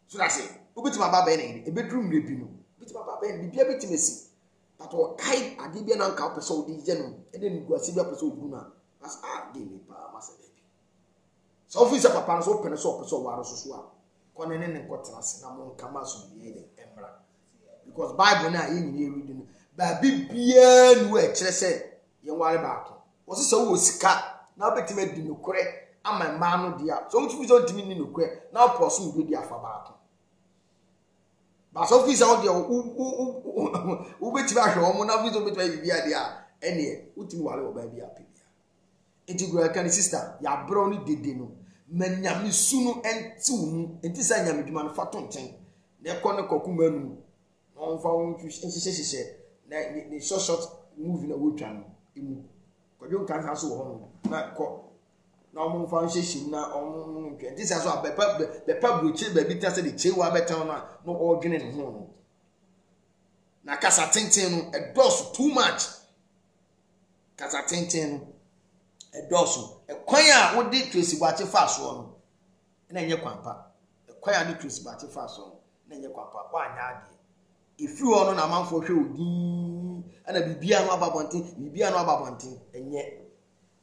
so sase obitima baba ene ebedrum rebi no obitima baba ene bibia betimesi but o kai ade bia na nka opese odi je no ene ni guase bia opese ogu na as de me pa masa baby so ofisa papa no so opene so opese o waro so a kone ne nkotena se na mo nka maso bi ene emra because Bible na ye nyine read no ba bibia nu e kire se ye ware ba ato wo se wo sika na obetima di nokore ama ma no dia so mutumi so ntimi ni nokore na oposo ndo di afa ba ato But office out there who bet you are na video bet you be there ene utimi wale oba bi apia enti gura kan sister ya bro ni dede no manyame sunu enti unu enti sa nyame dwuma no fatonten na ekọ ne kokuma nu on fa won hyehyehye na short movie na wo twa no emu kwadwo kan sa so wo ho na ko na on fa hyehyem na on ntwe enti sa so bepa broche ba bi ta se de chewa betan no odwene ne ho no na kasa tenten no e dos too much kasa tenten no e dos e kwan a wo di Tracy Boakye fa so no na enye kwampa e kwan a di Tracy Boakye fa so no na enye kwampa wa anya ade if you no na manfo hwe odi ana bibia no ababonten enye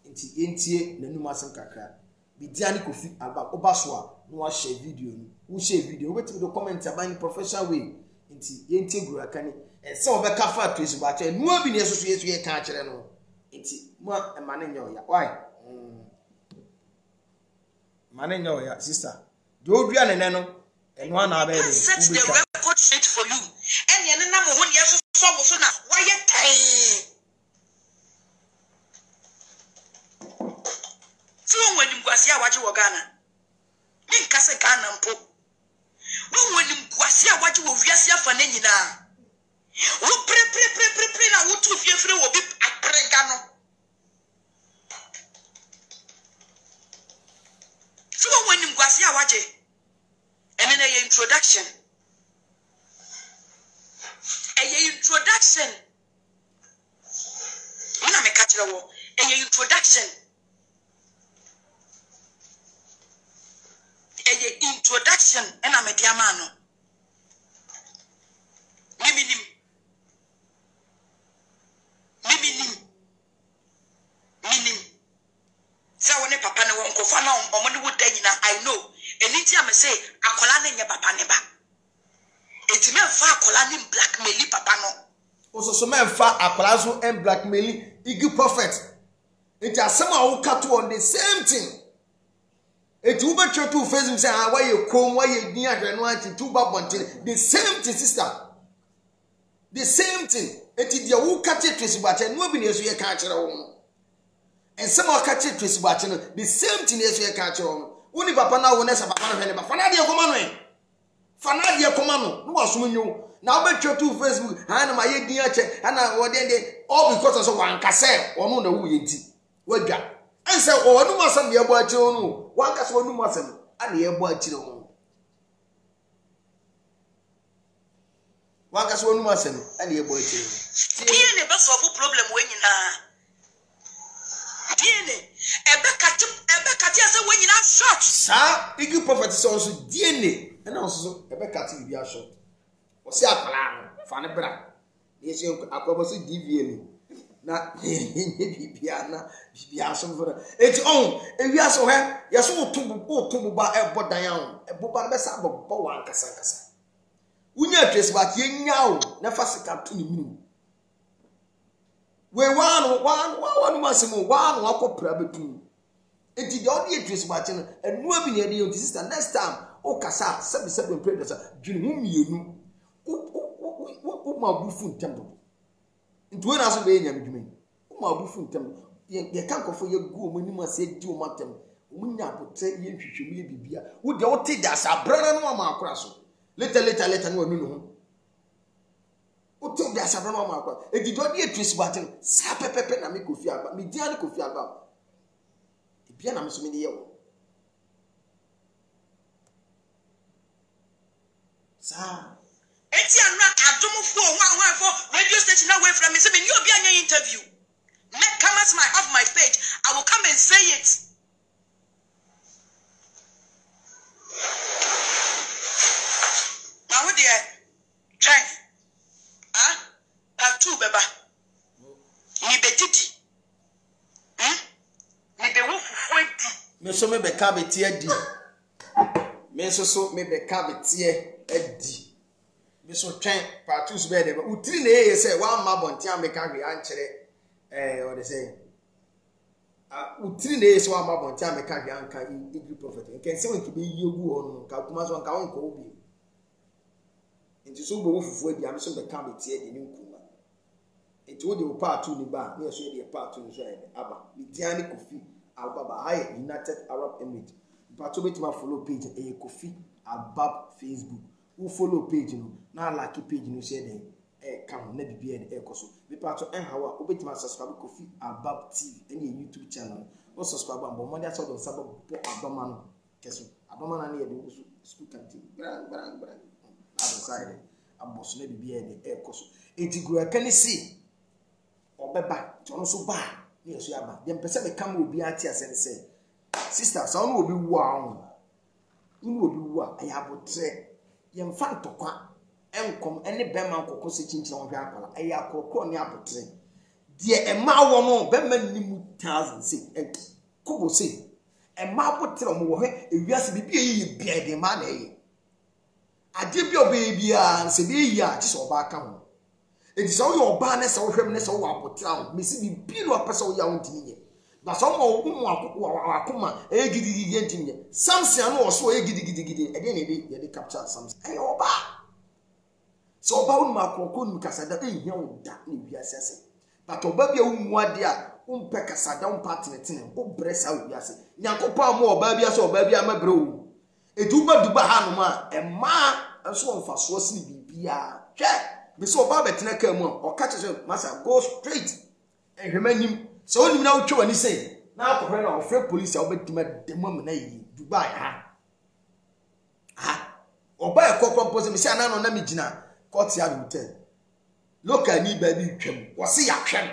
nti entie nanum asen kakra bidia ni Kofi aba obaso a no wa share video ni wo share video wo betim do comment about professional way nti yentie gura kani se obeka fa Tracy Boakye no abi ne so yesu ye ka kire no nti mo emane nyo ya why mane nyo ya sister do dua ne no eno ana abe de set the record straight for you and ye na mo ho ne yeso so na why ye tan so when ngwase a waje wo Ghana mi nkase Ghana mpo when ngwase a waje wo wiase afa na nyina wo pre na wo tu fiefre wo bi aprega no so when ngwase a waje and then introduction una me catch wo introduction and I'm a diamano minim so when papa ne won ko fa na omoni wo da nyina I know eniti am say akola na nye papa ne ba etime fa akola ni blackmail papa no so men fa akola so en blackmail igi prophet enti asem a wo kato on the same thing enti wo betwe to Facebook say ah why you kom why you din ahwe no anti to babontin the same thing sister the same thing enti dia wo kache Tracy Boakye no bi na yeso ye ka kire wo and some of catch Tracy Boakye no the same thing yeso ye ka kire wo uni papa na wo na sa papa no hwe ne ba fa na de koma no fana de koma no wasom nyu na obetwa to Facebook ha na ma ye din ache ana wo de all because of one kase ono na wu ye nti wadwa anse onu masam de ebo ache onu one kase onu masam ana ye ebo ache onu one kase onu masam ana ye ebo ache tie ne be solve problem we nyina tie ne ebe kati ase we nyina short sa igi prophet so DNA and also ebe kati bi a short o se akala no fa ne bra yesi akwabo se DVL na bibia na bibia so mfora eti on ewia so he yeso otumbu ba ebodan an eboba be sa bobo wan kasa unya Tracy Boakye nyaawo na fa sika to ni minim we wanu masemo wanu akopra betum eti de odi Tracy Boakye no enu abi ne de yoti sister next time o kasa sebi pray dasa dwene hu mienu o ma bufu ntembo nti we na so be nyam dwuma o ma bufu ntembo ye kan kofo ye gu o manim ase di o matem o munya bote ye hwehwemu ye bibia wo de o te dasa brana no ma akora so later no anu no ho o te dasa brana no ma akora eti do de Tracy Boakye sa pepepe na me Kofi Agba me dia ne Kofi Agba bia na me so me de ye wo sa eti anra adomfo wanfo radio station away from me say me obi anya interview make come as my have my page I will come and say it now with the try two beba ni betiti ni be wo fufu edi me so me be ka betie edi me so me be ka betie edi biso twen patus be de utiri na ye say wa ma bonti ameka hwe ankere what they say utiri na ye say wa ma bonti ameka hwe anka igi prophet nke se won ki be yegu onu ka kuma so nka won ko obi nti so bo fufu adi am so be ka betie de ne nkuma nti wo de part 2 ni ba na so de part 2 nso aba ni diane Kofi Albaba hi United Arab Emirates but to ma follow page Kofi Albaba Facebook who follow page no na like page no share den come na bibia de ekoso be part to hawa obetima subscribe Kofi Albaba TV any YouTube channel no subscribe am bo mo dia so don sabo bo adoma no keso adoma na ye de school canteen brang outside aboso na bibia de ekoso enti gura kan si obeba to no so ba na yeso ya ba dem pese me kam obi ati asense sister so no obi wu ahun unu obi wu a ya botre yem fa ntokwa enkom ene bema nkoko se chinchin won hwa akwala aya akoko ne abotre de ema wo no bema nimu 1000 se kobo se ema abotre mo wo he ewiase bibia yi bia de ma na yi ade bia obi bia se bi ya ti so ba ka ho edi so yo oba ne se wo hwem ne se wo abotre ho mesi bibia no apesa wo ya won tinye ba so mo umu akoma egidigi yentinye samson no so egidigi ede na ebe ye de capture samson oba so oba umu akoko nu kasada ehia wo da na wiase ase but oba bia umu ade a umpe kasada um partner tin o bresa wiase nyakopa mo oba bia so oba bia mabre wo eduba duba ha no ma ema so mfaso si bibia hwe bi so oba betena ka mu o ka che masa go straight ehwemanyim so oni na utwe wani say na akofre na ofre police obetima demam na yi Dubai oba ekokro pose me say na no na me gina court yard hotel local ni ba bi twem wo se ya hwem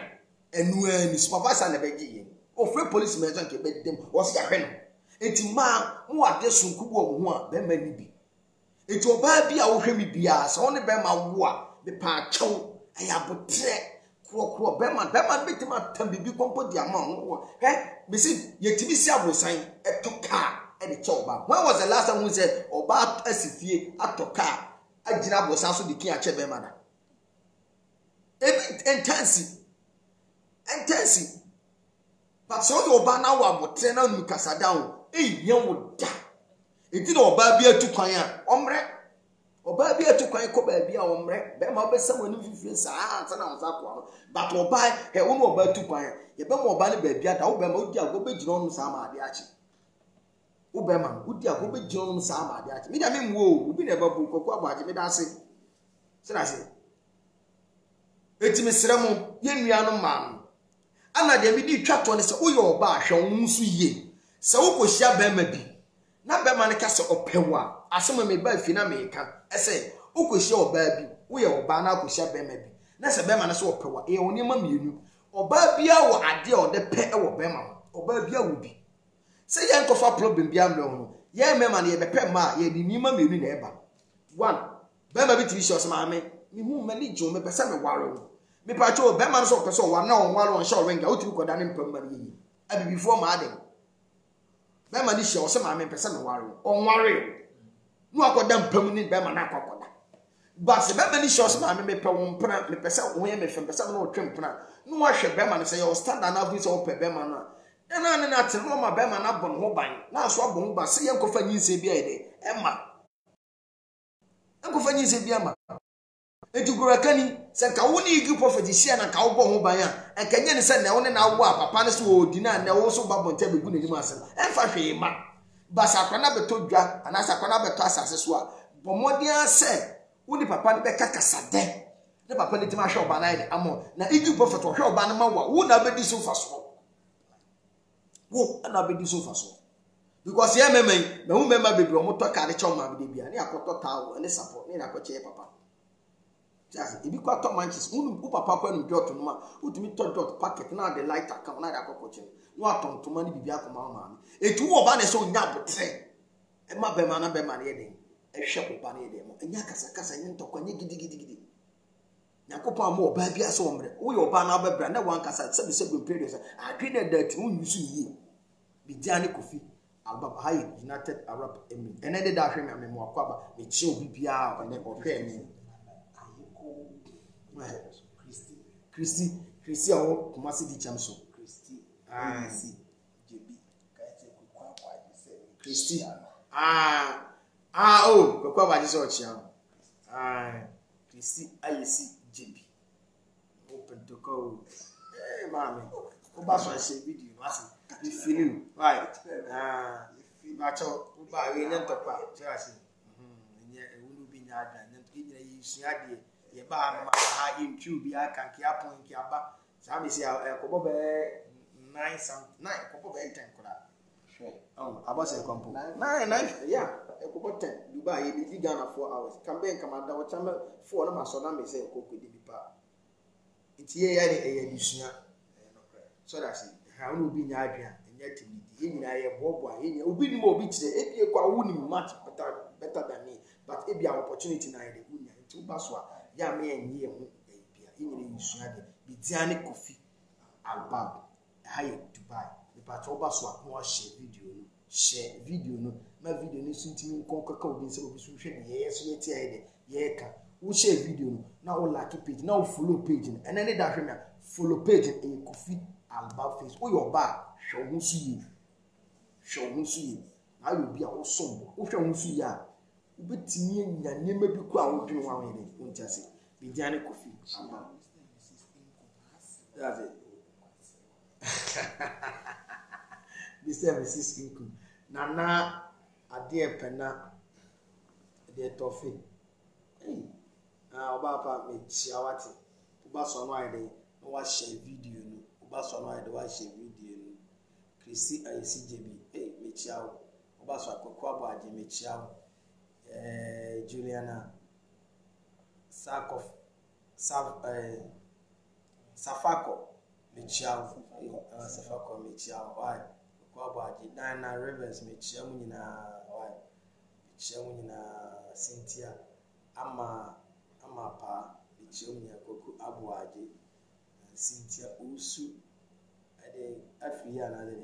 enu ani supervisor na beji yi ofre police me so nke bedem wo se ya hwe no enti ma mo ade sunkubu mo ho a be ma ni bi enti oba bi a wo hwe mi bia so ne be ma wo a be pa chew ayabotre kro bema betima tambibi kompo di ama ho bisi yetimi si abrosan etoka e de choba. When was the last time we said oba asifie atoka agina abrosan so de kin ache bema na intense but so the oba na wa botre na nu kasada ho eyan wo da enti na oba bi atukwan a omre oba bi atukwan ko ba bi a omre be ma obesam wani fifie saa na onza kwa no but oba he wo no oba atukwan ye be ma oba ne ba bi ada wo be ma odi ago be giro no saa ma ade achi wo be ma odi ago be giro no saa ma ade achi mi da me mwo obi ne ba bu kokko agbaje me da ase se na se eti me sremo ye nua no ma no ana de bi di twato ne se wo ye oba ahwe wo nsu ye se wo ko hia ba ma bi na be ma ne ka se opewa asema me ba fi na me ka ese ukohia oba bi wo ye oba na akohia be ma bi na se be ma na se opewa e woni ma mienu oba bia wo ade o de pe e wo be ma oba bia wo bi se ye nkofa problem bia mre ho ye me ma na ye be pe ma ye ni ma mienu na eba one be ma bi tv show se ma me ni hu ma ni jo me pese me ware wo me pa cho be ma na so pese wa na on ware on show renga o tiri ko da ne mpam ma ni abi before ma ade be ma ni show se ma me pese me ware wo on ware no akoda mpam ni be ma na akoda but se be ma ni show se ma me pe wo mpna me pese wo ye me fem pese no twem mpna no wa hwe be ma na se yo stand na voice o pe be ma na na atere no ma be ma na bon ho ban na so bon ho ba se ye nkofa nyinse bia ide ema nkofa nyinse bia ma etugura kani se ka wo ni igi prophet sia na ka wo bon ho ban a enkenye ne se na wo ne na wo a papa ne so odi na na wo so ba bon ta begu ne nim ase emfa hwe ma basa kwana beto dwa anasa kwana beto asase so a bomodian se wo ni papa ne be kakasade ne papa ne tima hwe oba na ide amo na igi prophet hwe oba ne ma wo na bedi so faso wo na bedi so faso because ye memen na hu mema bebre o moto ka de che o ma be bia ne akoto tawo ne support ne akoche papa just ibi kwa to manches unu papa kwa nu dot no ma utumi to dot packet na de light account na de akokoche no atontoma ne bibia akoma ma etu wo ba ne so nya botre e ma be ma na be ma ne yeden e hwe ko ba ne yeden mo nya kasa nyi ntokwa nya gidigidi nyakopa mo oba bia so omre wo yo ba na babra na wan kasa se be se be period adwe na dat mu nyusu yi bi diane Kofi Albaba hi United Arab Emirates ene de da hwe me mo akwaba me chi obi bia o ne ohwe mi Christy awo Kumasi di chamso Christy JB kaite kwa kwa jise Christy oh kwa kwa jise o chia Chrissy IC JB. Open to call. Hey, mommy. That's why I say video. You feeling right? That's all. We need to talk. Seriously. It wouldn't be nyada. You see, you buy my YouTube. I can keep on keep up. Some say I could be 9 couple 10 Sure. About say compo. 9 yeah. I could 10. Dubai be Ghana 4 hours. Campaign commander what time 4 na so na me say ko di bipa. Nti ye ya e adusua. So that's it. How no be nya adua. Ye nyina ye bobo ye obi ni mo obi kire ebie kwa woni much better than me but ebie opportunity na ye unya nti uba so a ya me enye ho ebia ye nyina yisua de bi diane kofi albab haye Dubai the part uba so a no share video no ma video no suntimi nkonkaka obi nse obi so hwe de ye so ye tie de ye ka wo share video no na wo like page na wo follow page no and then that hwe me follow page e kofi albab face wo your bar show who see you na you be a osom wo hwe who see ya ubetimi nya nyema bi ku a wo dwen wa we de unti ase bi diane kofi amba that's it this service is income na ade pena de tofi oba pa me chiawati oba so no ide no wa share video no oba so no ide wa share video no Chrissy ICJB me chiawo oba so akoko abo age me chiawo Juliana Safako me chiawo Safako me chiawo why akoko abo age Dana Rivers me chiawo nyina why me chiawo nyina Cynthia ama pa me chiawo nyina akoko abo age Cynthia Usu ade afia na de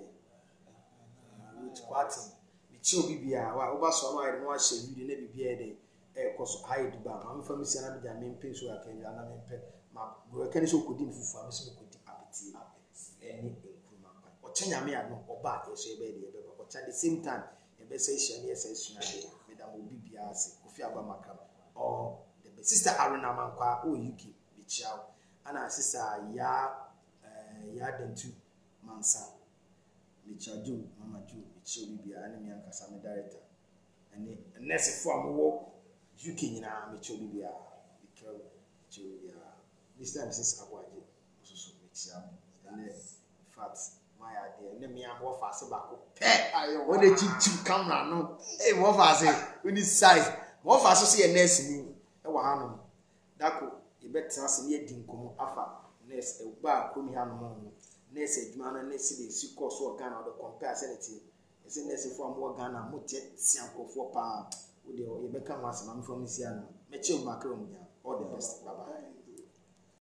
which quartin me chiawo bibia why oba so no ide no a share video na bibia de koso hide ba ma mfa misi na bia mempe so akanya na mempe ma go kani so kodi mfufu am so kodi apeti eni enkuruma pa o chenya me ya no oba yeso ebe de ebe ba cha the same time ebe say hia na yesa sua de me da mo bibia ase kofi aba makam or the sister Aruna Mankwa o UK be chiao ana sister ya dentu mansa me chaju mama ju me chiao bibia ana me ankasa me director ene nurse fo amwo UK nyina me chiao bibia because chiao this time since Abwaje so me chiao and fact my idea na me am wo fa se bako pe ayo wo de chichi camera no wo fa se uni size wo fa so se nurse ni e wa hanom dako e betra se ne dinkomo afa nurse e ba komi hanom nurse adwuma na nurse de si course o Ghana o compare sanity e se nurse fo am wo Ghana mo tie siankofo pa wo de e be kan wasema mfo msi ano me chiao makro mu ya all the best bye bye.